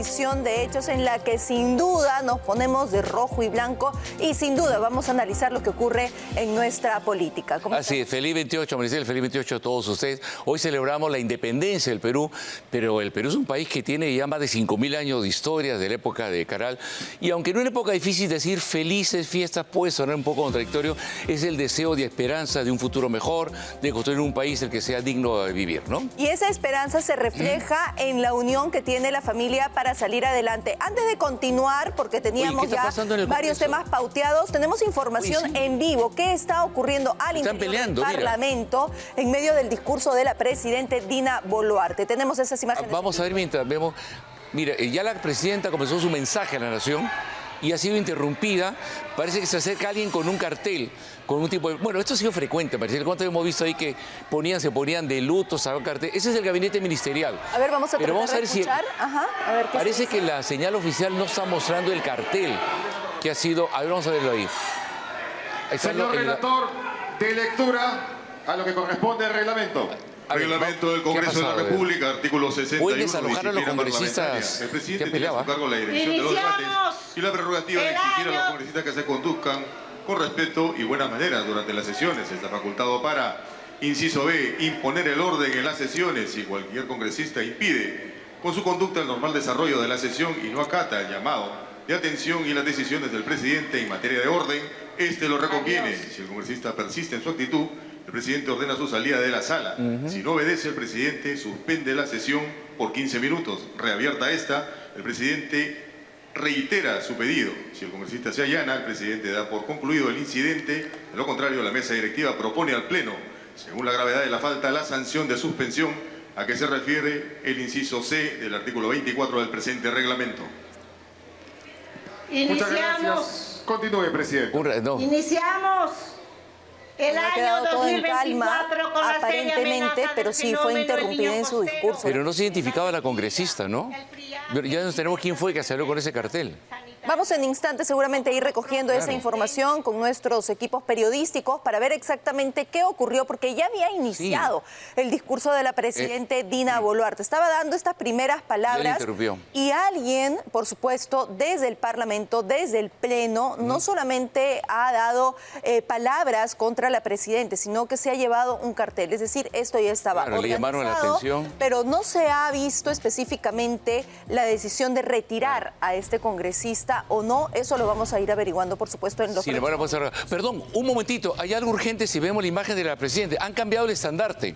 revisión de hechos en la que sin duda nos ponemos de rojo y blanco y sin duda vamos a analizar lo que ocurre en nuestra política. Así es, feliz 28, Maricel, feliz 28 a todos ustedes. Hoy celebramos la independencia del Perú, pero el Perú es un país que tiene ya más de 5.000 años de historia de la época de Caral. Y aunque en una época difícil decir felices fiestas puede sonar un poco contradictorio, es el deseo de esperanza de un futuro mejor, de construir un país el que sea digno de vivir, ¿no? Y esa esperanza se refleja en la unión que tiene la familia para salir adelante. Antes de continuar, porque teníamos ya varios temas pauteados, tenemos información en vivo. ¿Qué está ocurriendo al interior del Parlamento en medio del discurso de la presidenta Dina Boluarte? Tenemos esas imágenes. Vamos a ver mientras vemos. Mira, ya la presidenta comenzó su mensaje a la nación y ha sido interrumpida. Parece que se acerca alguien con un cartel, con un tipo de... Bueno, esto ha sido frecuente, parece. ¿Cuánto hemos visto ahí que se ponían de luto, sacaban cartel? Ese es el gabinete ministerial. A ver, vamos a tratar de escuchar. A ver, parece que la señal oficial no está mostrando el cartel que ha sido... A ver, vamos a verlo ahí. Señor relator, de lectura a lo que corresponde al reglamento. Reglamento del Congreso de la República, artículo 61. Hoy desalojaron a los congresistas. El presidente tiene a su cargo la dirección de los debates y la prerrogativa de exigir a los congresistas que se conduzcan con respeto y buenas maneras durante las sesiones. Está facultado para, inciso B, imponer el orden en las sesiones si cualquier congresista impide con su conducta el normal desarrollo de la sesión y no acata el llamado de atención y las decisiones del presidente en materia de orden, este lo reconviene. Si el congresista persiste en su actitud, el presidente ordena su salida de la sala. Si no obedece, el presidente suspende la sesión por 15 minutos. Reabierta esta, el presidente reitera su pedido. Si el congresista se allana, el presidente da por concluido el incidente. De lo contrario, la mesa directiva propone al Pleno, según la gravedad de la falta, la sanción de suspensión a que se refiere el inciso C del artículo 24 del presente reglamento. Muchas gracias. Continúe, presidente. Iniciamos el año 2024 con la aparentemente, pero sí fue interrumpida en su discurso. Pero no se identificaba a la congresista, ¿no? Ya no tenemos quién fue que salió con ese cartel. Vamos en instantes seguramente a ir recogiendo esa información con nuestros equipos periodísticos para ver exactamente qué ocurrió, porque ya había iniciado el discurso de la presidenta Dina Boluarte. Estaba dando estas primeras palabras y alguien, por supuesto, desde el Parlamento, desde el Pleno, no solamente ha dado palabras contra la presidenta, sino que se ha llevado un cartel. Es decir, esto ya estaba organizado, le llamaron la atención, pero no se ha visto específicamente la decisión de retirar a este congresista o no. Eso lo vamos a ir averiguando, por supuesto, en los... Sí, perdón, un momentito. Hay algo urgente si vemos la imagen de la presidenta. Han cambiado el estandarte.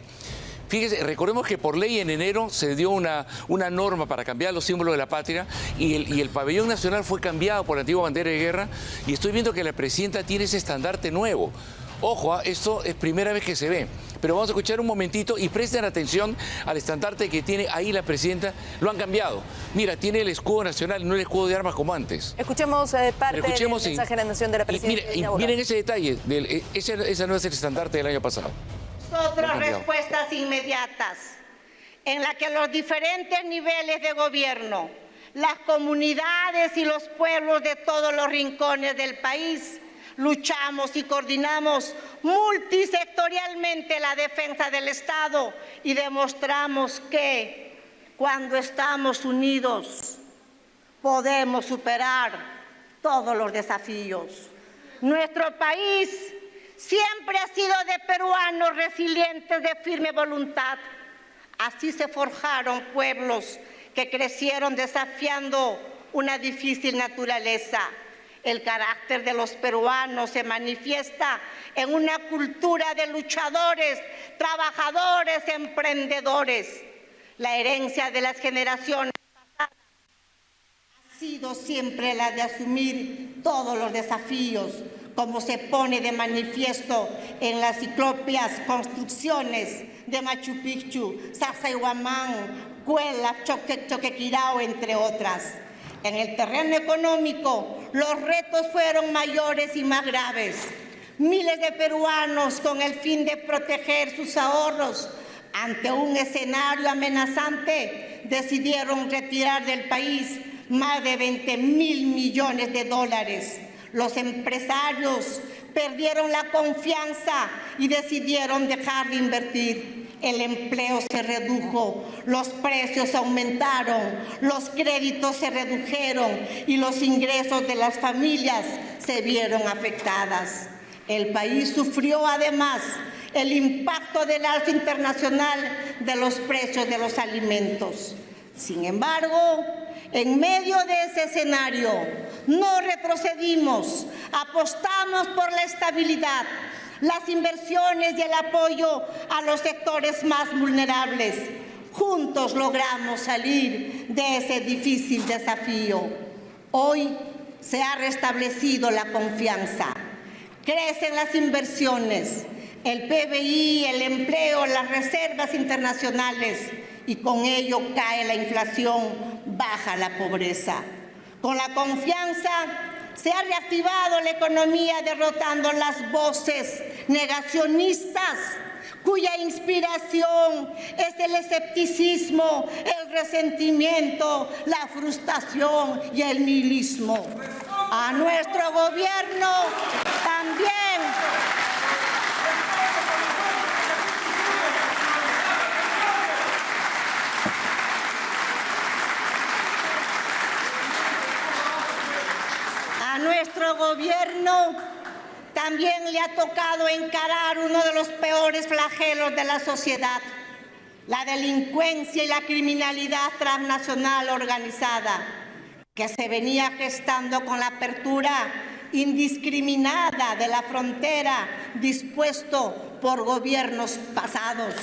Fíjese, recordemos que por ley en enero se dio una norma para cambiar los símbolos de la patria y el pabellón nacional fue cambiado por la antigua bandera de guerra y estoy viendo que la presidenta tiene ese estandarte nuevo. Ojo, esto es primera vez que se ve. Pero vamos a escuchar un momentito y presten atención al estandarte que tiene ahí la presidenta. Lo han cambiado. Mira, tiene el escudo nacional, no el escudo de armas como antes. Escuchemos parte del mensaje de la nación de la presidenta. Miren ese detalle. Ese no es el estandarte del año pasado. Otras respuestas inmediatas en las que los diferentes niveles de gobierno, las comunidades y los pueblos de todos los rincones del país luchamos y coordinamos multisectorialmente la defensa del Estado y demostramos que cuando estamos unidos podemos superar todos los desafíos. Nuestro país siempre ha sido de peruanos resilientes de firme voluntad. Así se forjaron pueblos que crecieron desafiando una difícil naturaleza. El carácter de los peruanos se manifiesta en una cultura de luchadores, trabajadores, emprendedores. La herencia de las generaciones pasadas ha sido siempre la de asumir todos los desafíos, como se pone de manifiesto en las ciclopias construcciones de Machu Picchu, Sacsayhuamán, Cuela, Choquequirao, entre otras. En el terreno económico, los retos fueron mayores y más graves. Miles de peruanos, con el fin de proteger sus ahorros ante un escenario amenazante, decidieron retirar del país más de 20.000 millones de dólares. Los empresarios perdieron la confianza y decidieron dejar de invertir. el empleo se redujo, los precios aumentaron, los créditos se redujeron y los ingresos de las familias se vieron afectadas. El país sufrió además el impacto del alza internacional de los precios de los alimentos. Sin embargo, en medio de ese escenario, no retrocedimos, apostamos por la estabilidad, las inversiones y el apoyo a los sectores más vulnerables. Juntos logramos salir de ese difícil desafío. Hoy se ha restablecido la confianza, crecen las inversiones, el PBI, el empleo, las reservas internacionales y con ello cae la inflación, baja la pobreza. Con la confianza se ha reactivado la economía derrotando las voces negacionistas cuya inspiración es el escepticismo, el resentimiento, la frustración y el nihilismo. A nuestro gobierno también le ha tocado encarar uno de los peores flagelos de la sociedad, la delincuencia y la criminalidad transnacional organizada, que se venía gestando con la apertura indiscriminada de la frontera dispuesto por gobiernos pasados.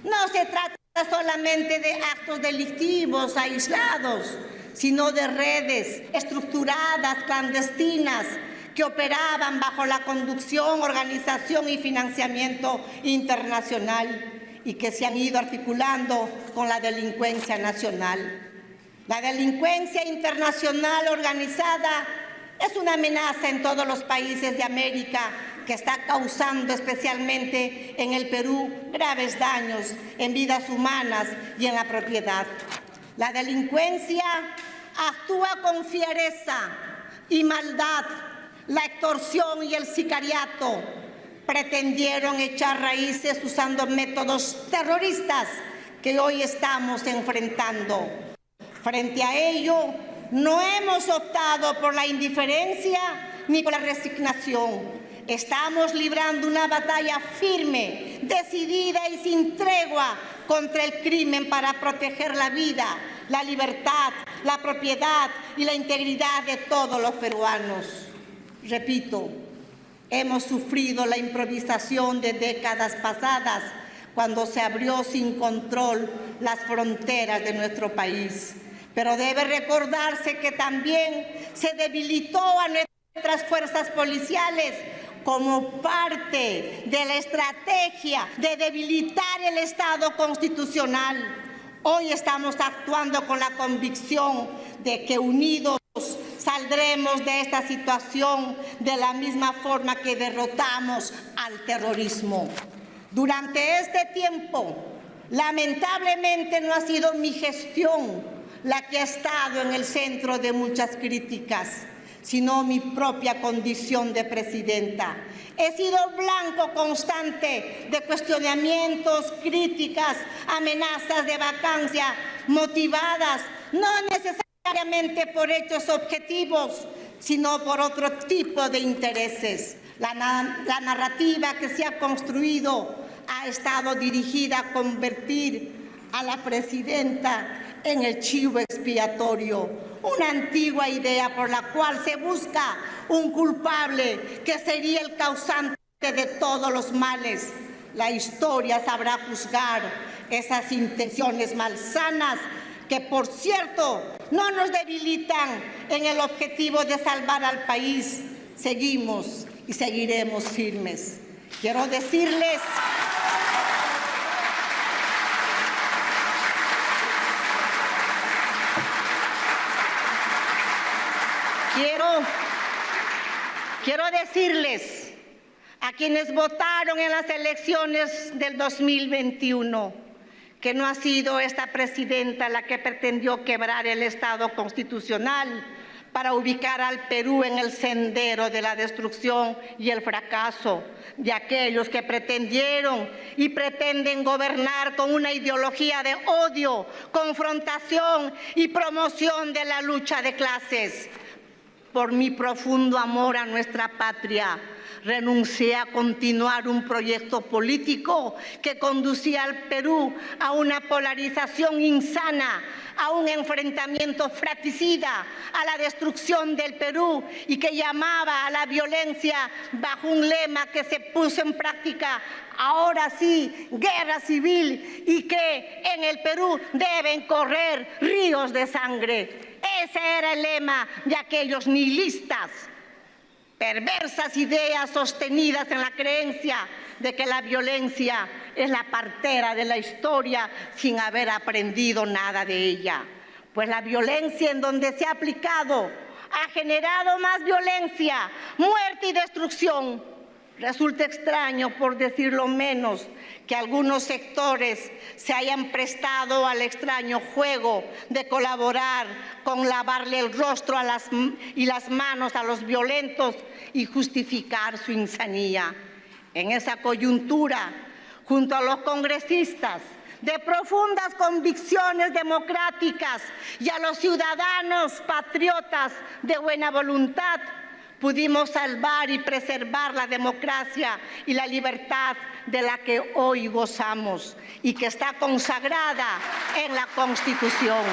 No se trata solamente de actos delictivos aislados, sino de redes estructuradas, clandestinas, que operaban bajo la conducción, organización y financiamiento internacional y que se han ido articulando con la delincuencia nacional. La delincuencia internacional organizada es una amenaza en todos los países de América que está causando especialmente en el Perú graves daños en vidas humanas y en la propiedad. La delincuencia actúa con fiereza y maldad. La extorsión y el sicariato pretendieron echar raíces usando métodos terroristas que hoy estamos enfrentando. Frente a ello, no hemos optado por la indiferencia ni por la resignación. Estamos librando una batalla firme, decidida y sin tregua contra el crimen para proteger la vida, la libertad, la propiedad y la integridad de todos los peruanos. Repito, hemos sufrido la improvisación de décadas pasadas cuando se abrió sin control las fronteras de nuestro país. Pero debe recordarse que también se debilitó a nuestras fuerzas policiales como parte de la estrategia de debilitar el Estado constitucional. Hoy estamos actuando con la convicción de que unidos saldremos de esta situación de la misma forma que derrotamos al terrorismo. Durante este tiempo, lamentablemente no ha sido mi gestión la que ha estado en el centro de muchas críticas, sino mi propia condición de presidenta. He sido blanco constante de cuestionamientos, críticas, amenazas de vacancia motivadas no necesariamente por hechos objetivos, sino por otro tipo de intereses. La narrativa que se ha construido ha estado dirigida a convertir a la presidenta en el chivo expiatorio, una antigua idea por la cual se busca un culpable que sería el causante de todos los males. La historia sabrá juzgar esas intenciones malsanas que, por cierto, no nos debilitan en el objetivo de salvar al país. Seguimos y seguiremos firmes. Quiero decirles a quienes votaron en las elecciones del 2021 que no ha sido esta presidenta la que pretendió quebrar el Estado constitucional para ubicar al Perú en el sendero de la destrucción y el fracaso de aquellos que pretendieron y pretenden gobernar con una ideología de odio, confrontación y promoción de la lucha de clases. Por mi profundo amor a nuestra patria, renuncié a continuar un proyecto político que conducía al Perú a una polarización insana, a un enfrentamiento fratricida, a la destrucción del Perú y que llamaba a la violencia bajo un lema que se puso en práctica, ahora sí, guerra civil, y que en el Perú deben correr ríos de sangre. Ese era el lema de aquellos nihilistas. Perversas ideas sostenidas en la creencia de que la violencia es la partera de la historia sin haber aprendido nada de ella. Pues la violencia en donde se ha aplicado ha generado más violencia, muerte y destrucción. Resulta extraño, por decirlo menos, que algunos sectores se hayan prestado al extraño juego de colaborar con lavarle el rostro y las manos a los violentos y justificar su insanía. En esa coyuntura, junto a los congresistas de profundas convicciones democráticas y a los ciudadanos patriotas de buena voluntad, pudimos salvar y preservar la democracia y la libertad de la que hoy gozamos y que está consagrada en la Constitución.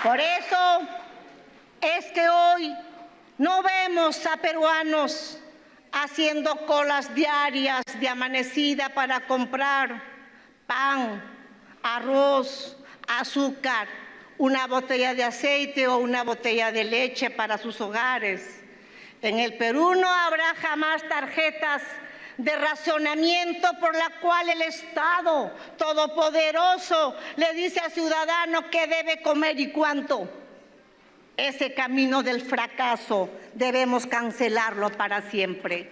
Por eso es que hoy no vemos a peruanos haciendo colas diarias de amanecida para comprar pan, arroz, azúcar, una botella de aceite o una botella de leche para sus hogares. En el Perú no habrá jamás tarjetas de racionamiento por la cual el Estado todopoderoso le dice al ciudadano qué debe comer y cuánto. Ese camino del fracaso debemos cancelarlo para siempre.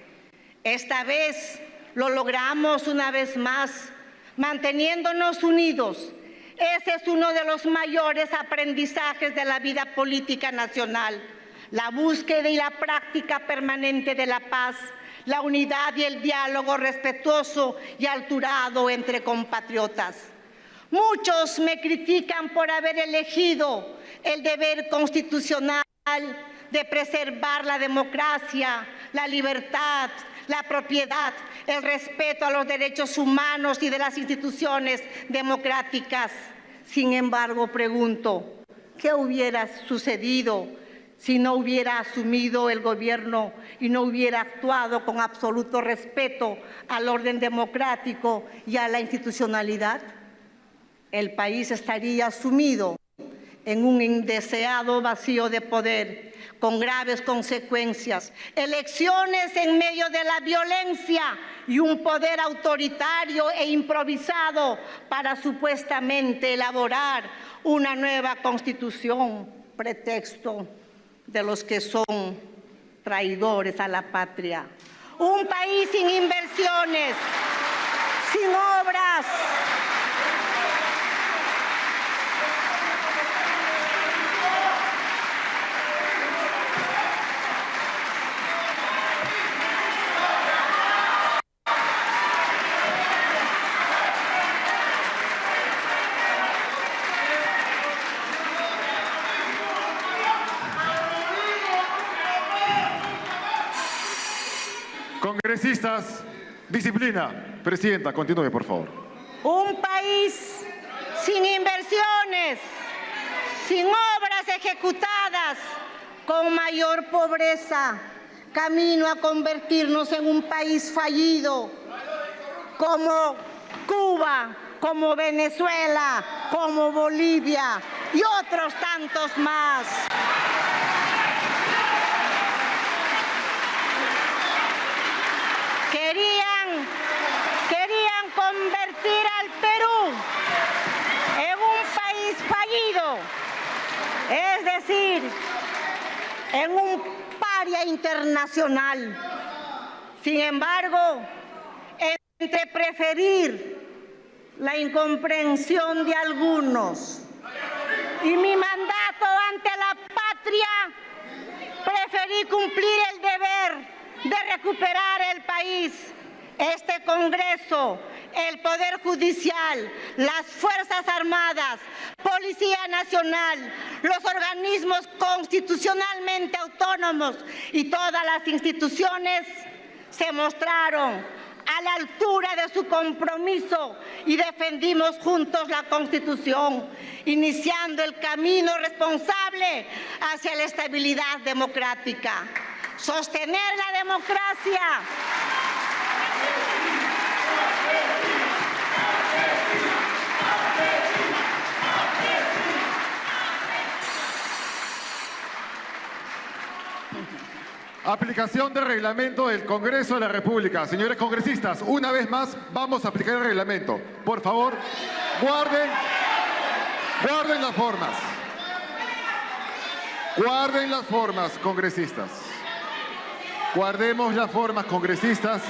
Esta vez lo logramos una vez más, manteniéndonos unidos. Ese es uno de los mayores aprendizajes de la vida política nacional, la búsqueda y la práctica permanente de la paz, la unidad y el diálogo respetuoso y alturado entre compatriotas. Muchos me critican por haber elegido el deber constitucional de preservar la democracia, la libertad, la propiedad, el respeto a los derechos humanos y de las instituciones democráticas. Sin embargo, pregunto, ¿qué hubiera sucedido si no hubiera asumido el gobierno y no hubiera actuado con absoluto respeto al orden democrático y a la institucionalidad? El país estaría sumido en un indeseado vacío de poder, con graves consecuencias, elecciones en medio de la violencia y un poder autoritario e improvisado para supuestamente elaborar una nueva constitución, pretexto de los que son traidores a la patria. Un país sin inversiones, sin obras, Congresistas, disciplina. Presidenta, continúe, por favor. un país sin inversiones, sin obras ejecutadas, con mayor pobreza, camino a convertirnos en un país fallido, como Cuba, como Venezuela, como Bolivia y otros tantos más. Querían convertir al Perú en un país fallido, es decir, en un paria internacional. Sin embargo, en entre preferir la incomprensión de algunos y mi mandato ante la patria, preferí cumplir el deber de recuperar el país. Este Congreso, el Poder Judicial, las Fuerzas Armadas, Policía Nacional, los organismos constitucionalmente autónomos y todas las instituciones se mostraron a la altura de su compromiso y defendimos juntos la Constitución, iniciando el camino responsable hacia la estabilidad democrática. Sostener la democracia. Aplicación del reglamento del Congreso de la República. Señores congresistas, una vez más vamos a aplicar el reglamento. Por favor, guarden las formas. Guarden las formas, congresistas. Guardemos las formas, congresistas.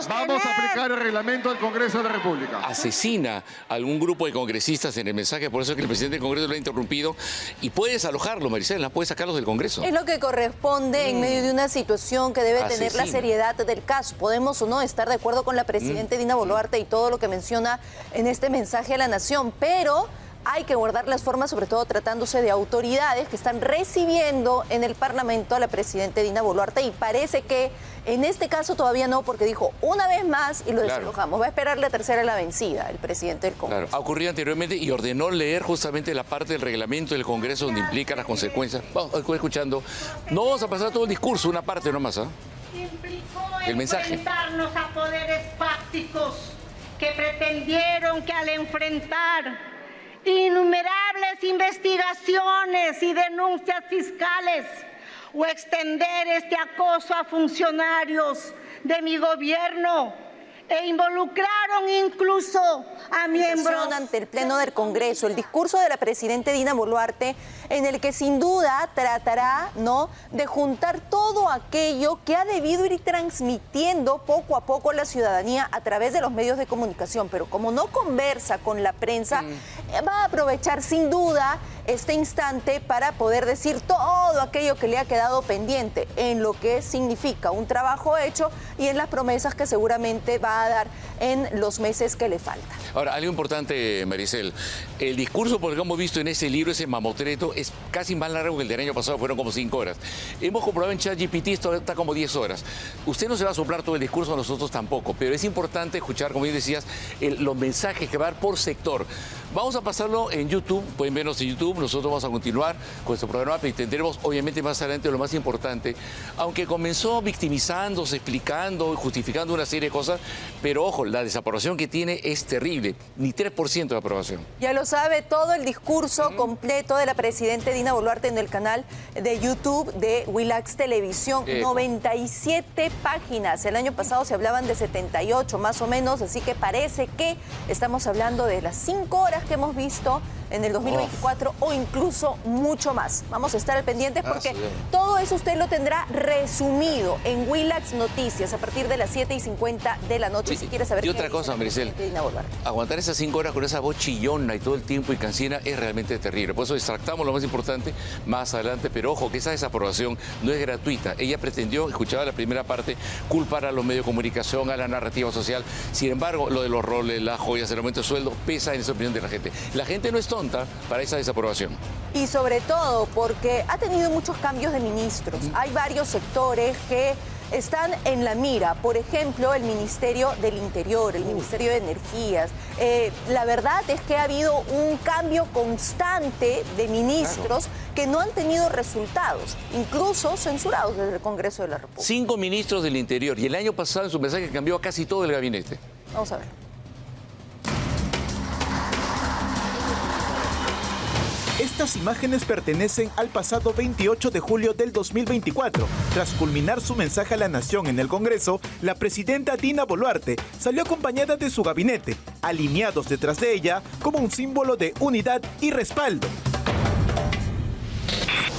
Vamos a aplicar el reglamento del Congreso de la República. Asesina a algún grupo de congresistas en el mensaje, por eso es que el presidente del Congreso lo ha interrumpido. Y puede desalojarlo, Maricela, puede sacarlos del Congreso. Es lo que corresponde en medio de una situación que debe tener la seriedad del caso. Podemos o no estar de acuerdo con la presidenta Dina Boluarte y todo lo que menciona en este mensaje a la nación, pero hay que guardar las formas, sobre todo tratándose de autoridades que están recibiendo en el Parlamento a la presidenta Dina Boluarte, y parece que en este caso todavía no, porque dijo una vez más y lo desalojamos. Va a esperar la tercera la vencida, el presidente del Congreso. Claro, ha ocurrido anteriormente y ordenó leer justamente la parte del reglamento del Congreso donde implica las consecuencias. Vamos escuchando. No vamos a pasar todo el discurso, una parte nomás, ¿ah? Implicó el mensaje. enfrentarnos a poderes fácticos que pretendieron que al enfrentar innumerables investigaciones y denuncias fiscales o extender este acoso a funcionarios de mi gobierno e involucraron incluso a miembros ante el Pleno del Congreso, el discurso de la presidenta Dina Boluarte, en el que sin duda tratará, ¿no?, de juntar todo aquello que ha debido ir transmitiendo poco a poco la ciudadanía a través de los medios de comunicación, pero como no conversa con la prensa, va a aprovechar sin duda este instante para poder decir todo aquello que le ha quedado pendiente en lo que significa un trabajo hecho y en las promesas que seguramente va a dar en los meses que le faltan. Ahora, algo importante, Maricel, el discurso, por lo que hemos visto en ese libro, ese mamotreto, es casi más largo que el del año pasado, fueron como 5 horas. Hemos comprobado en ChatGPT, esto está como 10 horas. Usted no se va a soplar todo el discurso, nosotros tampoco, pero es importante escuchar, como bien decías, los mensajes que va a dar por sector. Vamos a pasarlo en YouTube, pueden vernos en YouTube, nosotros vamos a continuar con nuestro programa, pero tendremos obviamente más adelante lo más importante, aunque comenzó victimizándose, explicando y justificando una serie de cosas, pero ojo, la desaprobación que tiene es terrible, ni 3% de aprobación. Ya lo sabe, todo el discurso completo de la presidenta Dina Boluarte en el canal de YouTube de Willax Televisión, 97 páginas, el año pasado se hablaban de 78 más o menos, así que parece que estamos hablando de las 5 horas que hemos visto en el 2024 o incluso mucho más. Vamos a estar al pendiente porque todo eso usted lo tendrá resumido en Willax Noticias a partir de las 7:50 de la noche. Si quiere saber y otra cosa, Maricel, aguantar esas 5 horas con esa voz chillona y todo el tiempo y cansina es realmente terrible. Por eso extractamos lo más importante más adelante, pero ojo que esa desaprobación no es gratuita. Ella pretendió, escuchaba la primera parte, culpar a los medios de comunicación, a la narrativa social. Sin embargo, lo de los roles, las joyas, el aumento de sueldo, pesa en esa opinión de la gente. La gente no es tonta para esa desaprobación. Y sobre todo porque ha tenido muchos cambios de ministros. Hay varios sectores que están en la mira. Por ejemplo, el Ministerio del Interior, el Ministerio de Energías. La verdad es que ha habido un cambio constante de ministros que no han tenido resultados, incluso censurados desde el Congreso de la República. 5 ministros del Interior y el año pasado en su mensaje cambió a casi todo el gabinete. Vamos a ver. Estas imágenes pertenecen al pasado 28 de julio del 2024. Tras culminar su mensaje a la nación en el Congreso, la presidenta Dina Boluarte salió acompañada de su gabinete, alineados detrás de ella como un símbolo de unidad y respaldo.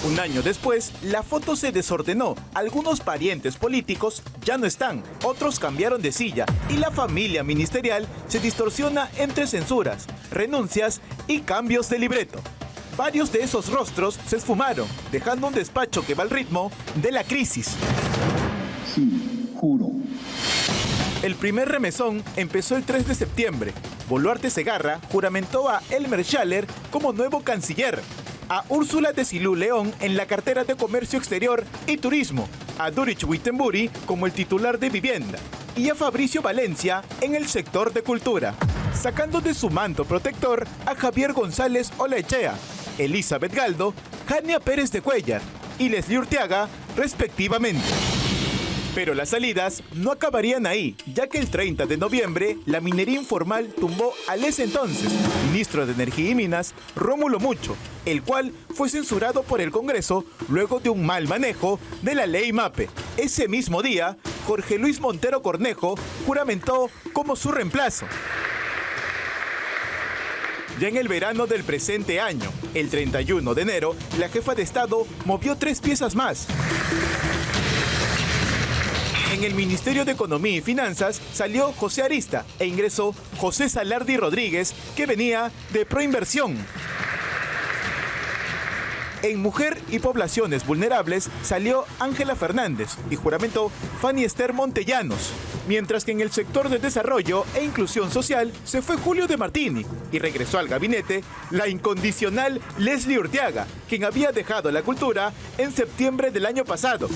Un año después, la foto se desordenó. Algunos parientes políticos ya no están, otros cambiaron de silla y la familia ministerial se distorsiona entre censuras, renuncias y cambios de libreto. Varios de esos rostros se esfumaron, dejando un despacho que va al ritmo de la crisis. Sí, juro. El primer remesón empezó el 3 de septiembre. Boluarte Segarra juramentó a Elmer Schaller como nuevo canciller, a Úrsula Decilú León en la cartera de Comercio Exterior y Turismo, a Durich Wittenbury como el titular de Vivienda y a Fabricio Valencia en el sector de Cultura, sacando de su manto protector a Javier González Olaechea, Elizabeth Galdo, Jania Pérez de Cuellar y Leslie Urteaga, respectivamente. Pero las salidas no acabarían ahí, ya que el 30 de noviembre la minería informal tumbó al ese entonces ministro de Energía y Minas, Rómulo Mucho, el cual fue censurado por el Congreso luego de un mal manejo de la ley MAPE. Ese mismo día, Jorge Luis Montero Cornejo juramentó como su reemplazo. Ya en el verano del presente año, el 31 de enero, la jefa de Estado movió 3 piezas más. En el Ministerio de Economía y Finanzas salió José Arista e ingresó José Salardi Rodríguez, que venía de Proinversión. En Mujer y Poblaciones Vulnerables salió Ángela Fernández y juramentó Fanny Esther Montellanos. Mientras que en el sector de Desarrollo e Inclusión Social se fue Julio de Martini y regresó al gabinete la incondicional Leslie Urteaga, quien había dejado la cultura en septiembre del año pasado.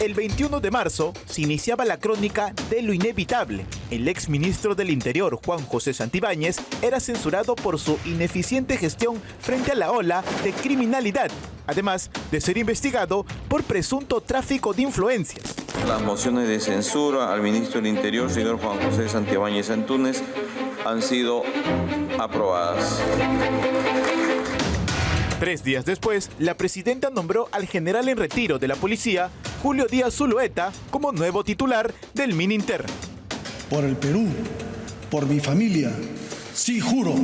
El 21 de marzo se iniciaba la crónica de lo inevitable. El exministro del Interior, Juan José Santibáñez, era censurado por su ineficiente gestión frente a la ola de criminalidad, además de ser investigado por presunto tráfico de influencias. Las mociones de censura al ministro del Interior, señor Juan José Santibáñez Antúnez, han sido aprobadas. 3 días después, la presidenta nombró al general en retiro de la policía, Julio Díaz Zulueta, como nuevo titular del Mininter. Por el Perú, por mi familia, sí juro.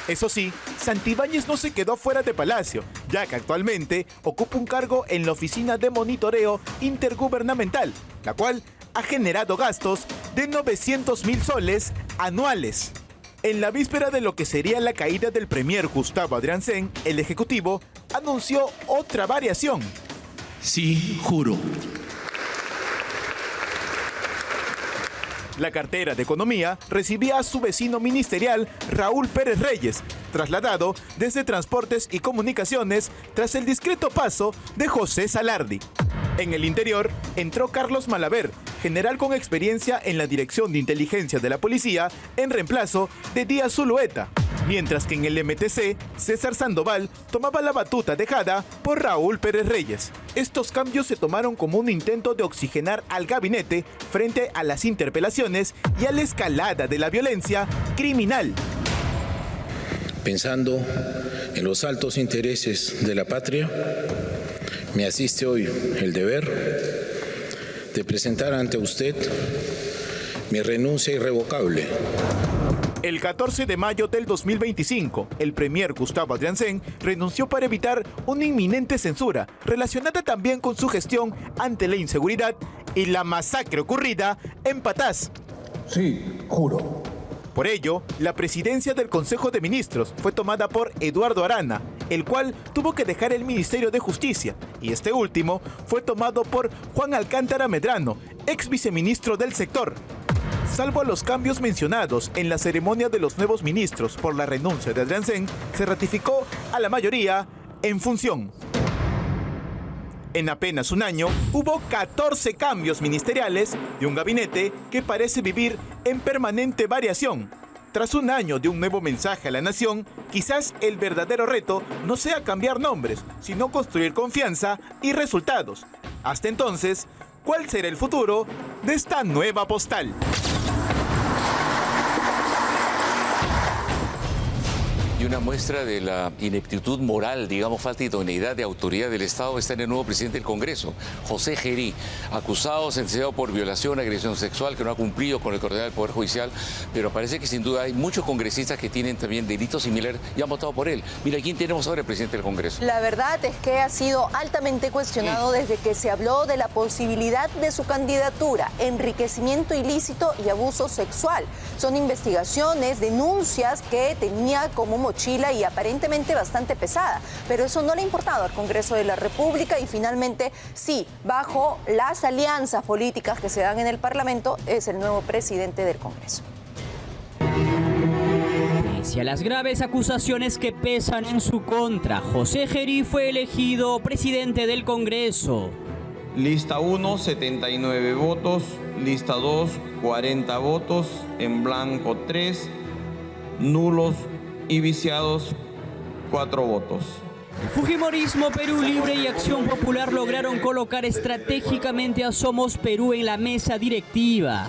Eso sí, Santibáñez no se quedó fuera de Palacio, ya que actualmente ocupa un cargo en la Oficina de Monitoreo Intergubernamental, la cual ha generado gastos de 900.000 soles anuales. En la víspera de lo que sería la caída del premier Gustavo Adrianzen, el Ejecutivo anunció otra variación. Sí juro. La cartera de Economía recibía a su vecino ministerial Raúl Pérez Reyes, trasladado desde Transportes y Comunicaciones tras el discreto paso de José Salardi. En el Interior entró Carlos Malaver, general con experiencia en la Dirección de Inteligencia de la Policía, en reemplazo de Díaz Zulueta, mientras que en el MTC, César Sandoval tomaba la batuta dejada por Raúl Pérez Reyes. Estos cambios se tomaron como un intento de oxigenar al gabinete frente a las interpelaciones y a la escalada de la violencia criminal. Pensando en los altos intereses de la patria, me asiste hoy el deber de presentar ante usted mi renuncia irrevocable. El 14 de mayo del 2025, el premier Gustavo Adrianzen renunció para evitar una inminente censura relacionada también con su gestión ante la inseguridad y la masacre ocurrida en Patás. Sí, juro. Por ello, la presidencia del Consejo de Ministros fue tomada por Eduardo Arana, el cual tuvo que dejar el Ministerio de Justicia, y este último fue tomado por Juan Alcántara Medrano, ex viceministro del sector. Salvo a los cambios mencionados en la ceremonia de los nuevos ministros por la renuncia de Adrianzen, se ratificó a la mayoría en función. En apenas un año, hubo 14 cambios ministeriales de un gabinete que parece vivir en permanente variación. Tras un año de un nuevo mensaje a la nación, quizás el verdadero reto no sea cambiar nombres, sino construir confianza y resultados. Hasta entonces, ¿cuál será el futuro de esta nueva postal? Y una muestra de la ineptitud moral, digamos, falta de idoneidad de autoridad del Estado está en el nuevo presidente del Congreso, José Gerí, acusado, sentenciado por violación, agresión sexual, que no ha cumplido con el coordinador del Poder Judicial, pero parece que sin duda hay muchos congresistas que tienen también delitos similares y han votado por él. Mira, ¿quién tenemos ahora el presidente del Congreso? La verdad es que ha sido altamente cuestionado desde que se habló de la posibilidad de su candidatura, enriquecimiento ilícito y abuso sexual. Son investigaciones, denuncias que tenía como mochila y aparentemente bastante pesada, pero eso no le ha importado al Congreso de la República y finalmente sí, bajo las alianzas políticas que se dan en el Parlamento, es el nuevo presidente del Congreso. Pese a las graves acusaciones que pesan en su contra, José Gerí fue elegido presidente del Congreso. Lista 1, 79 votos. Lista 2, 40 votos. En blanco 3. Nulos y viciados 4 votos. El Fujimorismo, Perú Libre y Acción Popular lograron colocar estratégicamente a Somos Perú en la mesa directiva.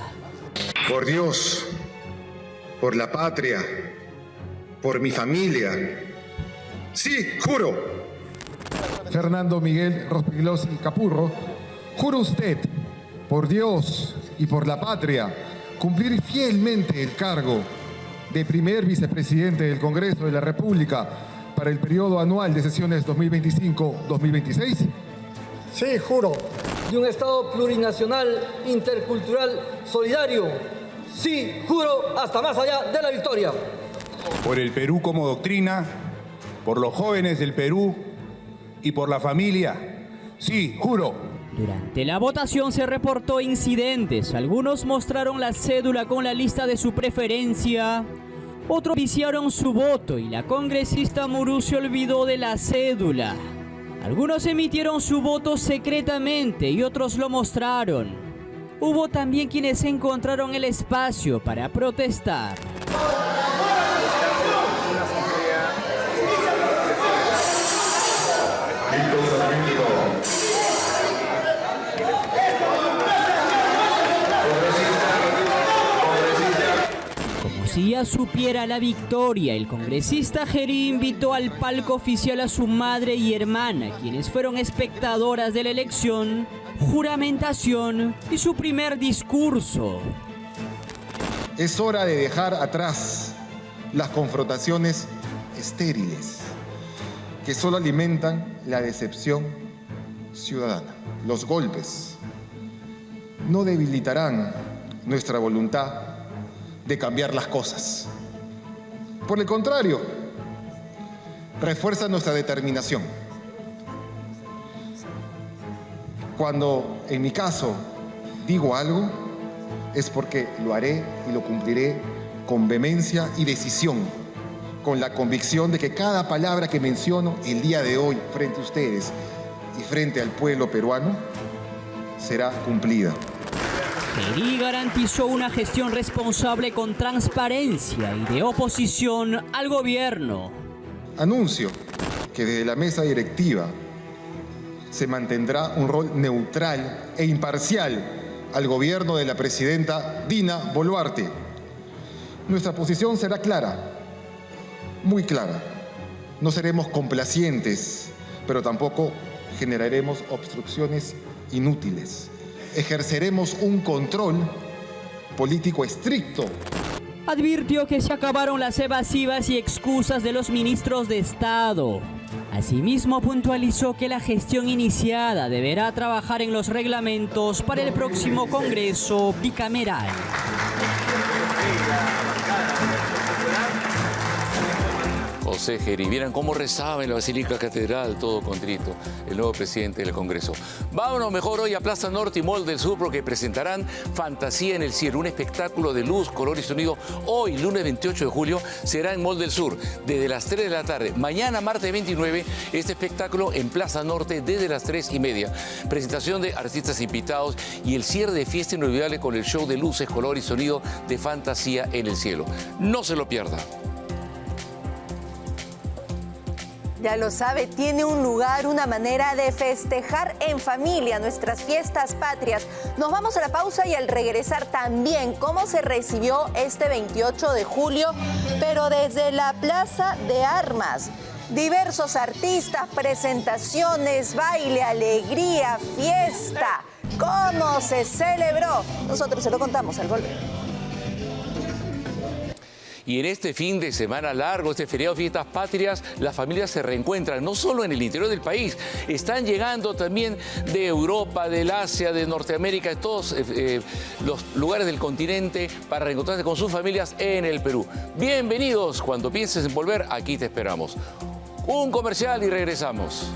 Por Dios, por la patria, por mi familia. Sí, juro. Fernando Miguel Rospigliosi Capurro, juro usted, por Dios y por la patria, cumplir fielmente el cargo de primer vicepresidente del Congreso de la República para el periodo anual de sesiones 2025-2026? Sí, juro. De un Estado plurinacional, intercultural, solidario. Sí, juro, hasta más allá de la victoria. Por el Perú como doctrina, por los jóvenes del Perú y por la familia. Sí, juro. Durante la votación se reportó incidentes. Algunos mostraron la cédula con la lista de su preferencia. Otros viciaron su voto y la congresista Murú se olvidó de la cédula. Algunos emitieron su voto secretamente y otros lo mostraron. Hubo también quienes encontraron el espacio para protestar. Como si ya supiera la victoria, el congresista Gerí invitó al palco oficial a su madre y hermana, quienes fueron espectadoras de la elección, juramentación y su primer discurso. Es hora de dejar atrás las confrontaciones estériles que solo alimentan la decepción ciudadana. Los golpes no debilitarán nuestra voluntad de cambiar las cosas. Por el contrario, refuerzan nuestra determinación. Cuando, en mi caso, digo algo, es porque lo haré y lo cumpliré con vehemencia y decisión, con la convicción de que cada palabra que menciono el día de hoy frente a ustedes y frente al pueblo peruano será cumplida. Gerí garantizó una gestión responsable con transparencia y de oposición al gobierno. Anuncio que desde la mesa directiva se mantendrá un rol neutral e imparcial al gobierno de la presidenta Dina Boluarte. Nuestra posición será clara, muy clara. No seremos complacientes, pero tampoco generaremos obstrucciones inútiles. Ejerceremos un control político estricto. Advirtió que se acabaron las evasivas y excusas de los ministros de Estado. Asimismo, puntualizó que la gestión iniciada deberá trabajar en los reglamentos para el próximo Congreso bicameral. José Gerí, vieran cómo rezaba en la Basílica Catedral, todo contrito, el nuevo presidente del Congreso. Vámonos mejor hoy a Plaza Norte y Mall del Sur porque presentarán Fantasía en el Cielo, un espectáculo de luz, color y sonido. Hoy, lunes 28 de julio, será en Mall del Sur, desde las 3 de la tarde. Mañana, martes 29, este espectáculo en Plaza Norte desde las 3:30. Presentación de artistas invitados y el cierre de fiesta inolvidable con el show de luces, color y sonido de Fantasía en el Cielo. No se lo pierda. Ya lo sabe, tiene un lugar, una manera de festejar en familia nuestras fiestas patrias. Nos vamos a la pausa y al regresar también cómo se recibió este 28 de julio pero desde la Plaza de Armas. Diversos artistas, presentaciones, baile, alegría, fiesta. ¿Cómo se celebró? Nosotros se lo contamos al volver. Y en este fin de semana largo, este feriado de Fiestas Patrias, las familias se reencuentran, no solo en el interior del país, están llegando también de Europa, del Asia, de Norteamérica, de todos los lugares del continente para reencontrarse con sus familias en el Perú. Bienvenidos, cuando pienses en volver, aquí te esperamos. Un comercial y regresamos.